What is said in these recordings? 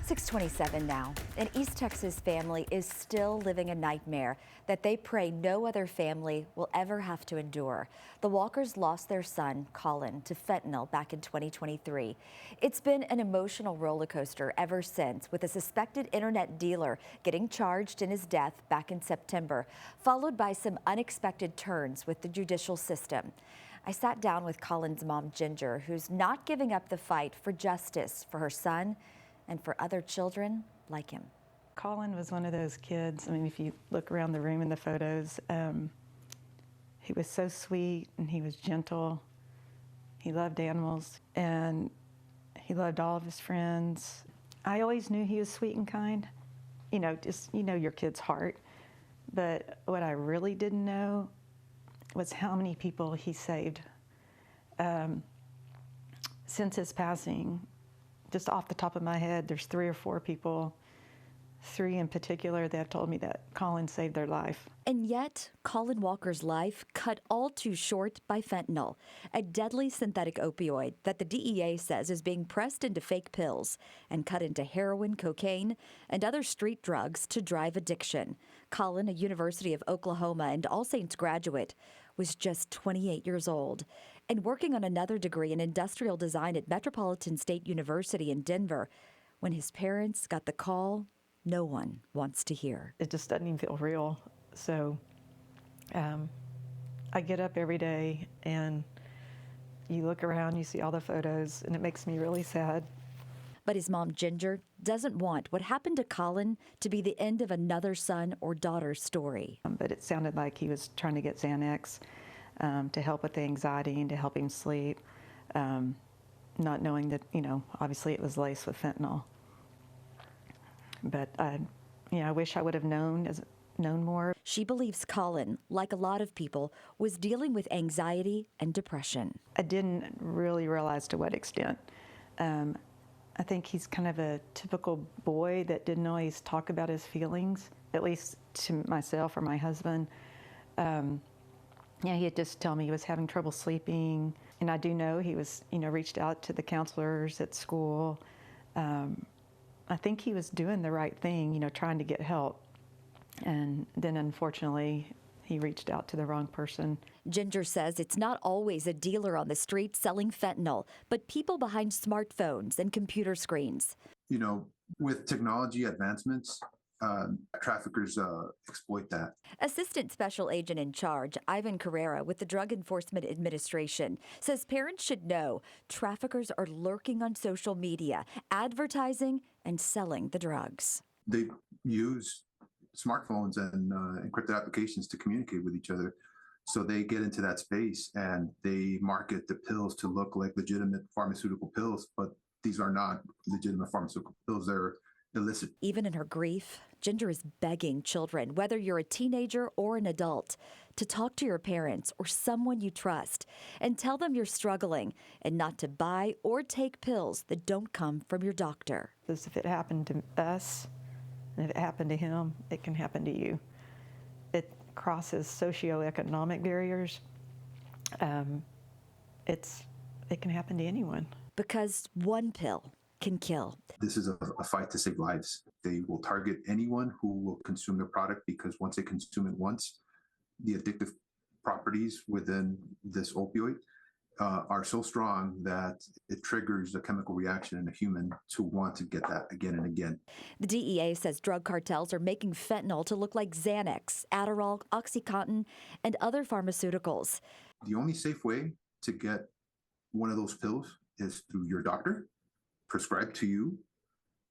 6:27 now. An East Texas family is still living a nightmare that they pray no other family will ever have to endure. The Walkers lost their son, Colin, to fentanyl back in 2023. It's been an emotional roller coaster ever since, with a suspected internet dealer getting charged in his death back in September, followed by some unexpected turns with the judicial system. I sat down with Colin's mom, Ginger, who's not giving up the fight for justice for her son and for other children like him. Colin was one of those kids, I mean, if you look around the room in the photos, he was so sweet and he was gentle. He loved animals and he loved all of his friends. I always knew he was sweet and kind. You know, just, you know your kid's heart. But what I really didn't know was how many people he saved. Since his passing, just off the top of my head, there's 3 or 4 people, 3 in particular, that have told me that Colin saved their life. And yet, Colin Walker's life cut all too short by fentanyl, a deadly synthetic opioid that the DEA says is being pressed into fake pills and cut into heroin, cocaine, and other street drugs to drive addiction. Colin, a University of Oklahoma and All Saints graduate, was just 28 years old and working on another degree in industrial design at Metropolitan State University in Denver when his parents got the call no one wants to hear. It just doesn't even feel real. So I get up every day and you look around, you see all the photos, and it makes me really sad. But his mom, Ginger, doesn't want what happened to Colin to be the end of another son or daughter's story. But it sounded like he was trying to get Xanax to help with the anxiety and to help him sleep, not knowing that, you know, obviously it was laced with fentanyl. But, you know, I wish I would have known more. She believes Colin, like a lot of people, was dealing with anxiety and depression. I didn't really realize to what extent. I think he's kind of a typical boy that didn't always talk about his feelings, at least to myself or my husband. Yeah, he'd just tell me he was having trouble sleeping. And I do know he was, you know, reached out to the counselors at school. I think he was doing the right thing, you know, trying to get help. And then unfortunately, he reached out to the wrong person. Ginger says it's not always a dealer on the street selling fentanyl, but people behind smartphones and computer screens. You know, with technology advancements, traffickers exploit that. Assistant Special Agent in Charge, Ivan Carrera with the Drug Enforcement Administration, says parents should know traffickers are lurking on social media, advertising and selling the drugs. They use smartphones and encrypted applications to communicate with each other. So they get into that space and they market the pills to look like legitimate pharmaceutical pills, but these are not legitimate pharmaceutical pills. They're illicit. Even in her grief, Ginger is begging children, whether you're a teenager or an adult, to talk to your parents or someone you trust and tell them you're struggling and not to buy or take pills that don't come from your doctor. Because if it happened to us, and if it happened to him, it can happen to you. It crosses socioeconomic barriers. It can happen to anyone. Because one pill can kill. This is a fight to save lives. They will target anyone who will consume the product because once they consume it once, the addictive properties within this opioid are so strong that it triggers a chemical reaction in a human to want to get that again and again. The DEA says drug cartels are making fentanyl to look like Xanax, Adderall, OxyContin, and other pharmaceuticals. The only safe way to get one of those pills is through your doctor, prescribed to you,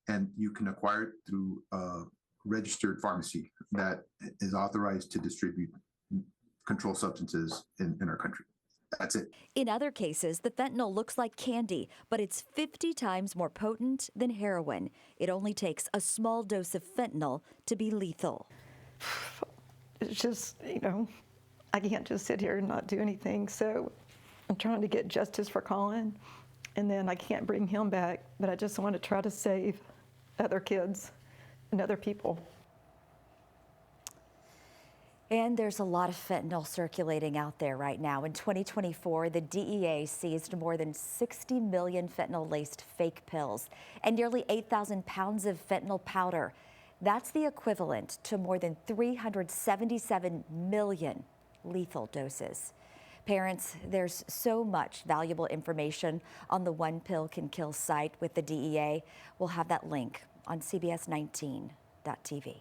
and you can acquire it through a registered pharmacy that is authorized to distribute controlled substances in our country. That's it. In other cases, the fentanyl looks like candy, but it's 50 times more potent than heroin. It only takes a small dose of fentanyl to be lethal. It's just, you know, I can't just sit here and not do anything. So I'm trying to get justice for Colin, and then I can't bring him back, but I just want to try to save other kids and other people. And there's a lot of fentanyl circulating out there right now. In 2024, the DEA seized more than 60 million fentanyl-laced fake pills and nearly 8,000 pounds of fentanyl powder. That's the equivalent to more than 377 million lethal doses. Parents, there's so much valuable information on the One Pill Can Kill site with the DEA. We'll have that link on CBS19.tv.